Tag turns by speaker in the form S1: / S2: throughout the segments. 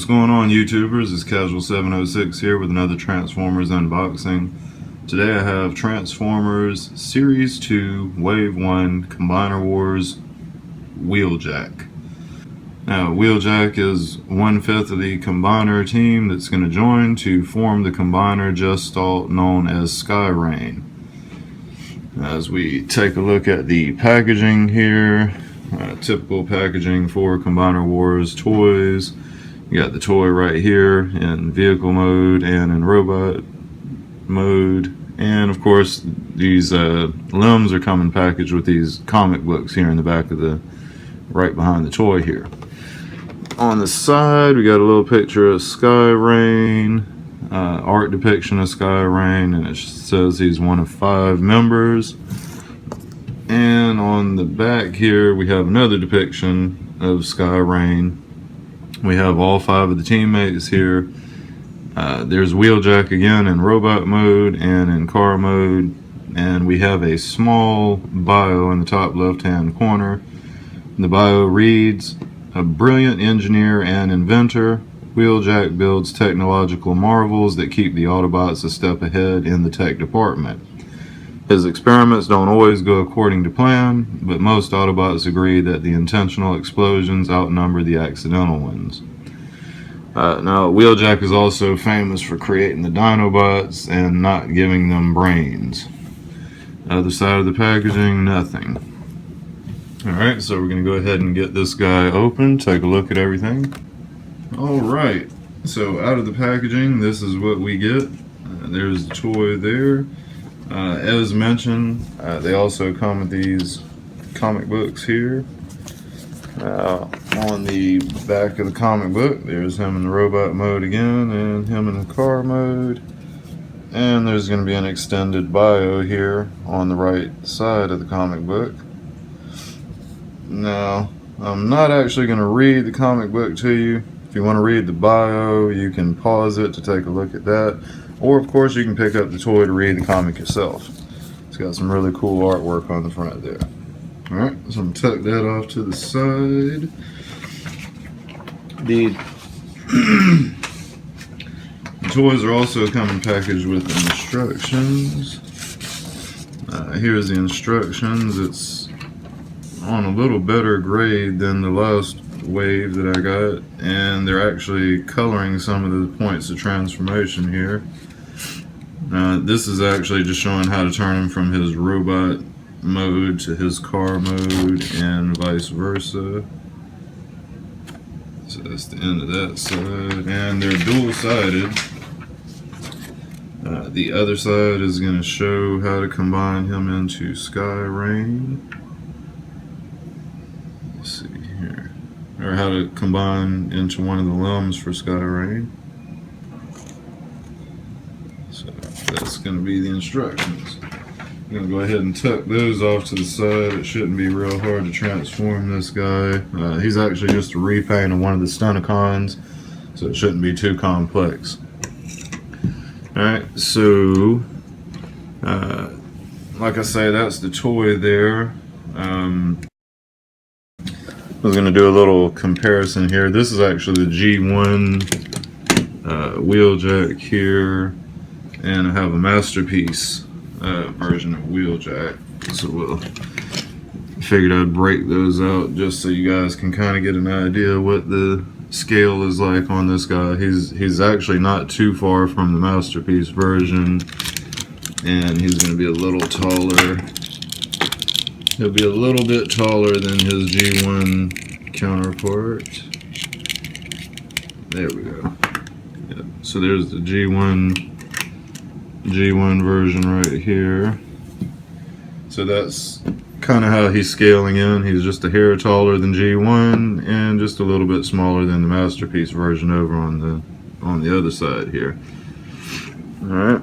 S1: What's going on, YouTubers? It's Casual706 here with another Transformers unboxing. Today I have Transformers Series 2 Wave 1 Combiner Wars Wheeljack. Now, Wheeljack is 1/5 of the Combiner team that's going to join to form the Combiner just known as Skyrain. As we take a look at the packaging here, typical packaging for Combiner Wars toys. You got the toy right here in vehicle mode and in robot mode, and of course these limbs are coming packaged with these comic books here in the back of the right behind the toy here. On the side we got a little picture of Skyrain, art depiction of Skyrain, and it says he's one of 5 members. And on the back here we have another depiction of Skyrain. We have all 5 of the teammates here. There's Wheeljack again in robot mode and in car mode, and we have a small bio in the top left hand corner. The bio reads, "A brilliant engineer and inventor, Wheeljack builds technological marvels that keep the Autobots a step ahead in the tech department. His experiments don't always go according to plan, but most Autobots agree that the intentional explosions outnumber the accidental ones." Now, Wheeljack is also famous for creating the Dinobots and not giving them brains. Other side of the packaging, nothing. Alright, so we're going to go ahead and get this guy open, take a look at everything. Alright, so out of the packaging, this is what we get. There's the toy there. As mentioned, they also come with these comic books here. On the back of the comic book, there's him in the robot mode again, and him in the car mode. And there's going to be an extended bio here on the right side of the comic book. Now, I'm not actually going to read the comic book to you. If you want to read the bio, you can pause it to take a look at that. Or, of course, you can pick up the toy to read the comic yourself. It's got some really cool artwork on the front there. Alright, so I'm going to tuck that off to the side. The toys are also coming packaged with instructions. Here's the instructions. It's on a little better grade than the last wave that I got, and they're actually coloring some of the points of transformation here. This is actually just showing how to turn him from his robot mode to his car mode and vice versa. So that's the end of that side, and they're dual-sided. The other side is going to show how to combine him into Skyrain. Let's see here, or how to combine into one of the limbs for Skyrain. So that's going to be the instructions. I'm going to go ahead and tuck those off to the side. It shouldn't be real hard to transform this guy. He's actually just a repaint of one of the Stunticons, so it shouldn't be too complex. Alright, so like I say, that's the toy there. I was going to do a little comparison here. This is actually the G1 Wheeljack here, and I have a Masterpiece version of Wheeljack, so we'll figured I'd break those out just so you guys can kind of get an idea what the scale is like on this guy. He's actually not too far from the Masterpiece version, and he's going to be a little taller. He'll be a little bit taller than his G1 counterpart. There we go. Yep. So there's the G1 version right here. So that's kind of how he's scaling in. He's just a hair taller than G1 and just a little bit smaller than the Masterpiece version over on the other side here. Alright,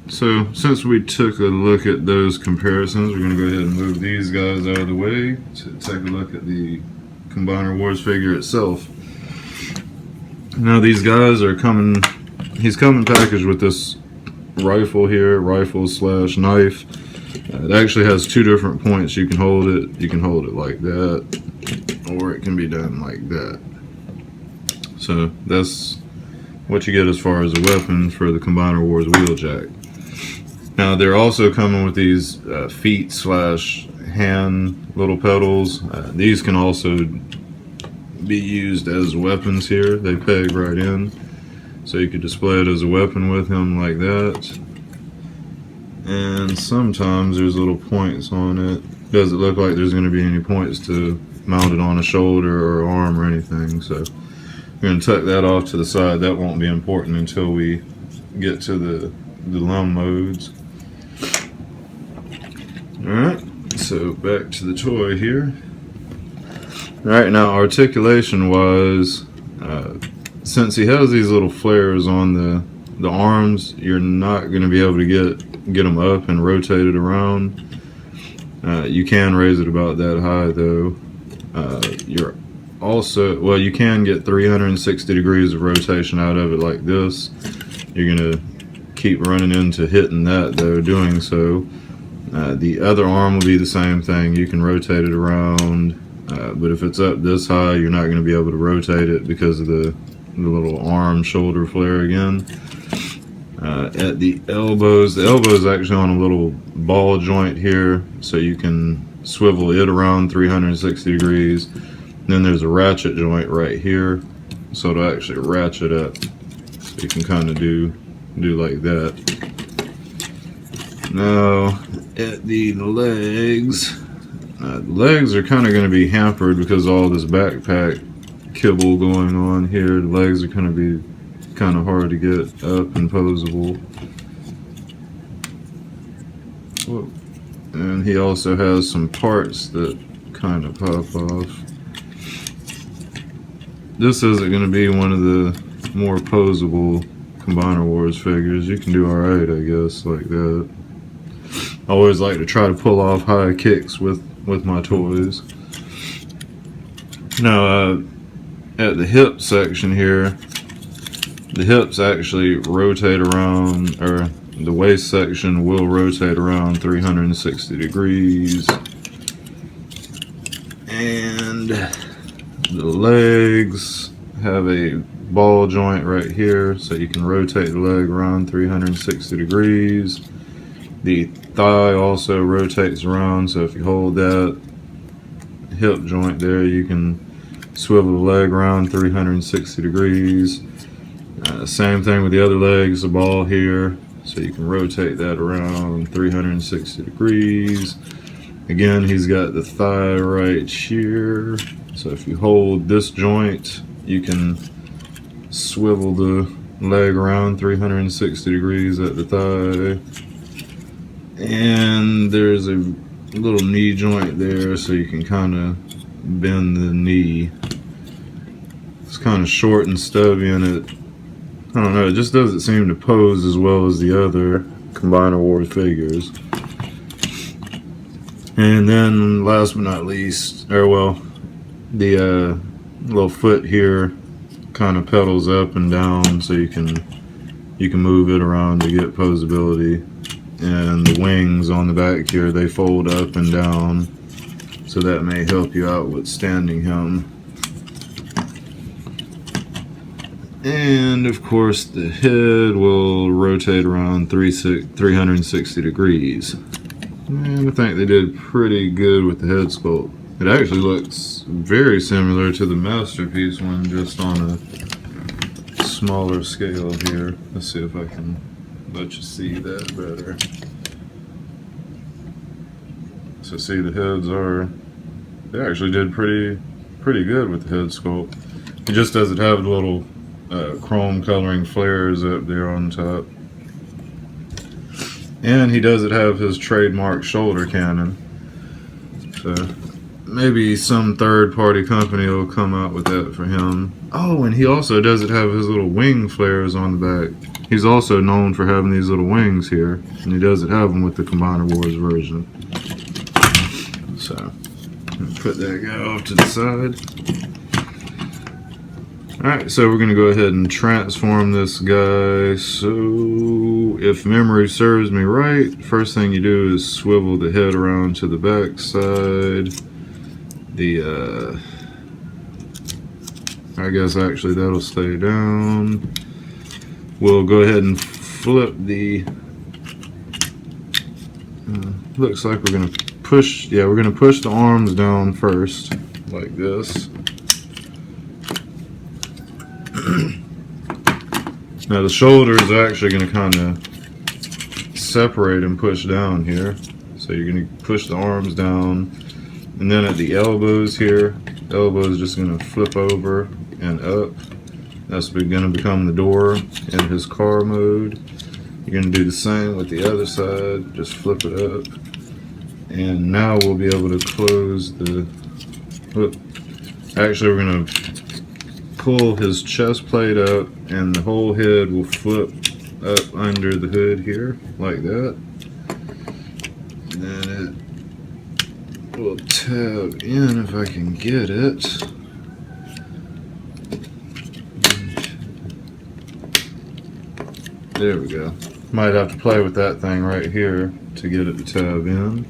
S1: so since we took a look at those comparisons, we're going to go ahead and move these guys out of the way to take a look at the Combiner Wars figure itself. Now these guys are coming, he's coming packaged with this rifle here, rifle/knife. It actually has 2 different points you can hold it. You can hold it like that, or it can be done like that. So that's what you get as far as a weapon for the Combiner Wars Wheeljack. Now they're also coming with these feet slash hand little pedals. These can also be used as weapons here. They peg right in, so you could display it as a weapon with him like that. And sometimes there's little points on it. Doesn't look like there's going to be any points to mount it on a shoulder or arm or anything, so we're going to tuck that off to the side. That won't be important until we get to the limb modes. Alright, so back to the toy here. Alright, now articulation wise, since he has these little flares on the arms, you're not going to be able to get them up and rotate it around. You can raise it about that high though. You're also, well, you can get 360 degrees of rotation out of it like this. You're going to keep running into hitting that though doing so. The other arm will be the same thing. You can rotate it around, but if it's up this high, you're not going to be able to rotate it because of the little arm shoulder flare again. At the elbow is actually on a little ball joint here, so you can swivel it around 360 degrees. Then there's a ratchet joint right here, so it'll actually ratchet up. So you can kind of do like that. Now, at the legs are kind of going to be hampered because of all this backpack kibble going on here. The legs are going to be kind of hard to get up and posable. Whoa. And he also has some parts that kind of pop off. This isn't going to be one of the more posable Combiner Wars figures. You can do alright, I guess, like that. I always like to try to pull off high kicks with my toys. Now, at the hip section here, the hips actually rotate around, or the waist section will rotate around 360 degrees. And the legs have a ball joint right here, so you can rotate the leg around 360 degrees. The thigh also rotates around, so if you hold that hip joint there, you can swivel the leg around 360 degrees. Same thing with the other legs, the ball here, so you can rotate that around 360 degrees. Again, he's got the thigh right here, so if you hold this joint, you can swivel the leg around 360 degrees at the thigh. And there's a little knee joint there, so you can kind of bend the knee. It's kind of short and stubby, and I don't know, it just doesn't seem to pose as well as the other Combiner Wars figures. And then last but not least, the little foot here kind of pedals up and down, so you can move it around to get posability. And the wings on the back here, they fold up and down, so that may help you out with standing him. And of course the head will rotate around 360 degrees. And I think they did pretty good with the head sculpt. It actually looks very similar to the Masterpiece one, just on a smaller scale here. Let's see if I can let you see that better. So see, the heads they actually did pretty good with the head sculpt. It just doesn't have the little chrome coloring flares up there on top. And he doesn't have his trademark shoulder cannon. So maybe some third-party company will come out with that for him. Oh, and he also doesn't have his little wing flares on the back. He's also known for having these little wings here, and he doesn't have them with the Combiner Wars version. So, put that guy off to the side. Alright, so we're going to go ahead and transform this guy. So, if memory serves me right, first thing you do is swivel the head around to the back side. I guess actually that'll stay down. We'll go ahead and flip the, looks like we're gonna push, yeah, we're gonna push the arms down first, like this. Now the shoulders are actually gonna kind of separate and push down here. So you're gonna push the arms down, and then at the elbows here, elbow is just gonna flip over and up. That's gonna become the door in his car mode. You're gonna do the same with the other side, just flip it up. And now we'll be able to close the, look, actually we're gonna pull his chest plate up and the whole head will flip up under the hood here, like that. And then it will tab in if I can get it. There we go. Might have to play with that thing right here to get it to tab in.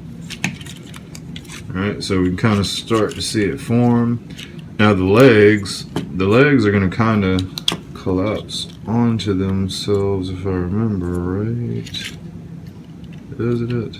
S1: Alright, so we can kind of start to see it form. Now the legs are going to kind of collapse onto themselves, if I remember right. Is it?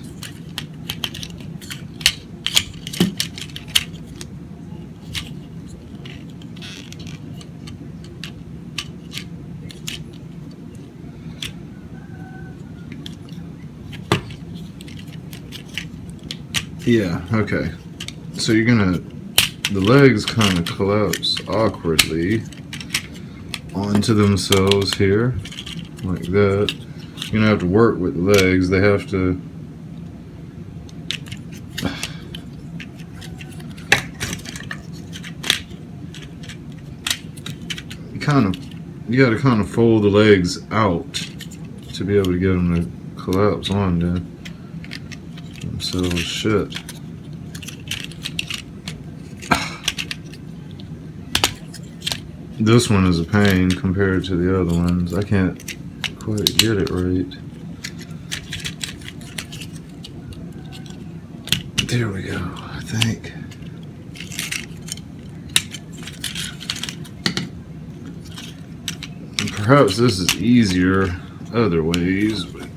S1: Yeah, okay. So you're gonna, the legs kind of collapse awkwardly onto themselves here, like that. You're gonna have to work with the legs. They have to, you gotta kind of fold the legs out to be able to get them to collapse onto themselves. Shit. This one is a pain compared to the other ones. I can't quite get it right. There we go, I think. And perhaps this is easier other ways, but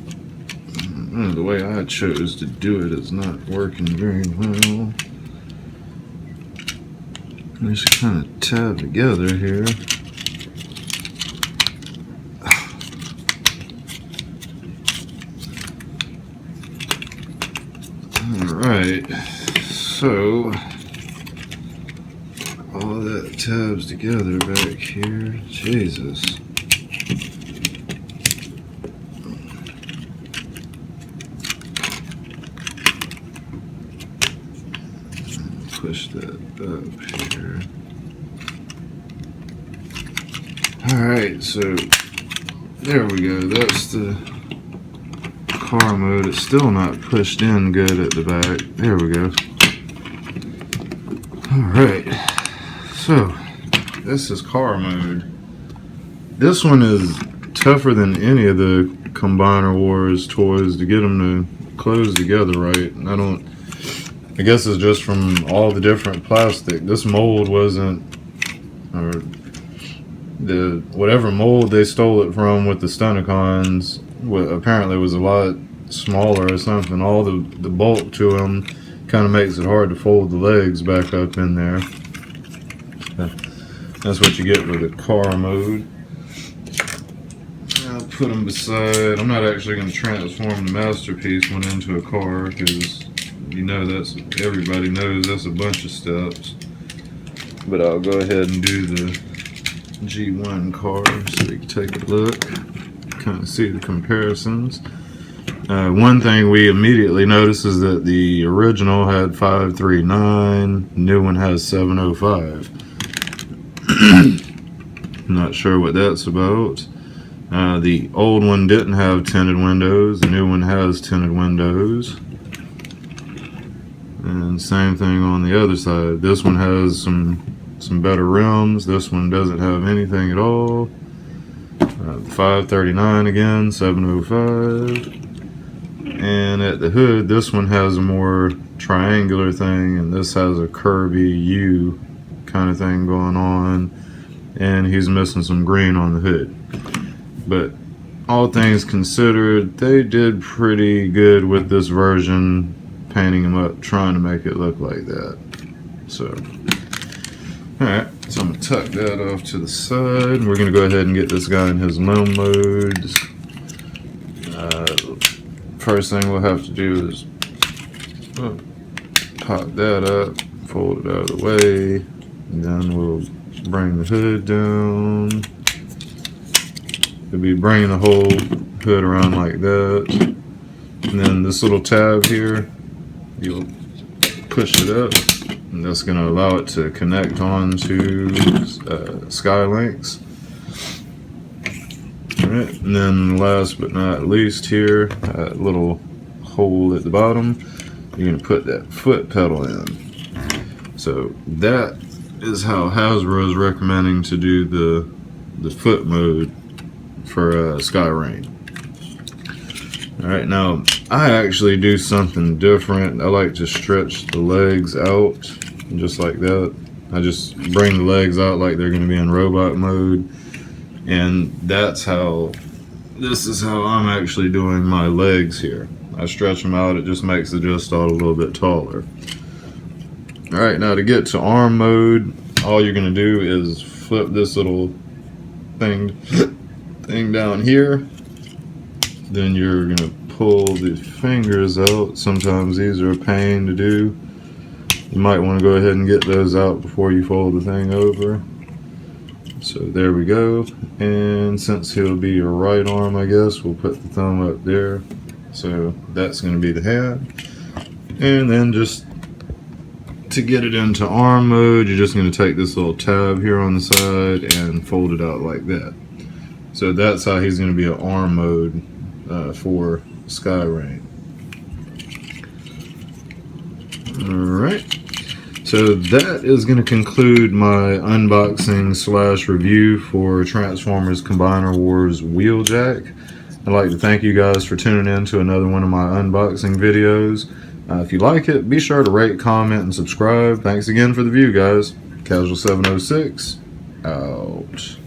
S1: the way I chose to do it is not working very well. They should kind of tab together here. Alright, so all that tabs together back here. Jesus. Push that up here. Alright, so there we go. That's the car mode. It's still not pushed in good at the back. There we go. Alright, so this is car mode. This one is tougher than any of the Combiner Wars toys to get them to close together right. I guess it's just from all the different plastic. This mold wasn't, or whatever mold they stole it from with the Stunticons, apparently was a lot smaller or something. All the bulk to them kind of makes it hard to fold the legs back up in there. That's what you get with the car mode. I'll put them beside. I'm not actually going to transform the masterpiece one into a car because you know everybody knows that's a bunch of steps. But I'll go ahead and do the G1 car so you can take a look, kind of see the comparisons. One thing we immediately notice is that the original had 539, the new one has 705. Not sure what that's about. The old one didn't have tinted windows, the new one has tinted windows. And same thing on the other side. This one has some better rims. This one doesn't have anything at all. 539 again, 705. And at the hood, this one has a more triangular thing, and this has a curvy U kind of thing going on. and he's missing some green on the hood. But all things considered, they did pretty good with this version, painting him up, trying to make it look like that. So, alright, so I'm going to tuck that off to the side. We're going to go ahead and get this guy in his low mode. First thing we'll have to do is pop that up, fold it out of the way, and then we'll bring the hood down. We'll be bringing the whole hood around like that. And then this little tab here, you'll push it up, and that's going to allow it to connect on to Skylinks. Alright, and then last but not least here, that little hole at the bottom, you're going to put that foot pedal in. So that is how Hasbro is recommending to do the foot mode for Skyrain. Alright, now I actually do something different. I like to stretch the legs out just like that. I just bring the legs out like they're going to be in robot mode, and this is how I'm actually doing my legs here. I stretch them out, it just makes the just all a little bit taller. Alright, now to get to arm mode, all you're going to do is flip this little thing down here. Then you're going to pull the fingers out. Sometimes these are a pain to do. You might want to go ahead and get those out before you fold the thing over. So there we go. And since he'll be your right arm, I guess, we'll put the thumb up there. So that's going to be the hand. And then just to get it into arm mode, you're just going to take this little tab here on the side and fold it out like that. So that's how he's going to be an arm mode for Skyrain. Alright, so that is going to conclude my unboxing / review for Transformers Combiner Wars Wheeljack. I'd like to thank you guys for tuning in to another one of my unboxing videos. If you like it, be sure to rate, comment, and subscribe. Thanks again for the view, guys. Casual 706, out.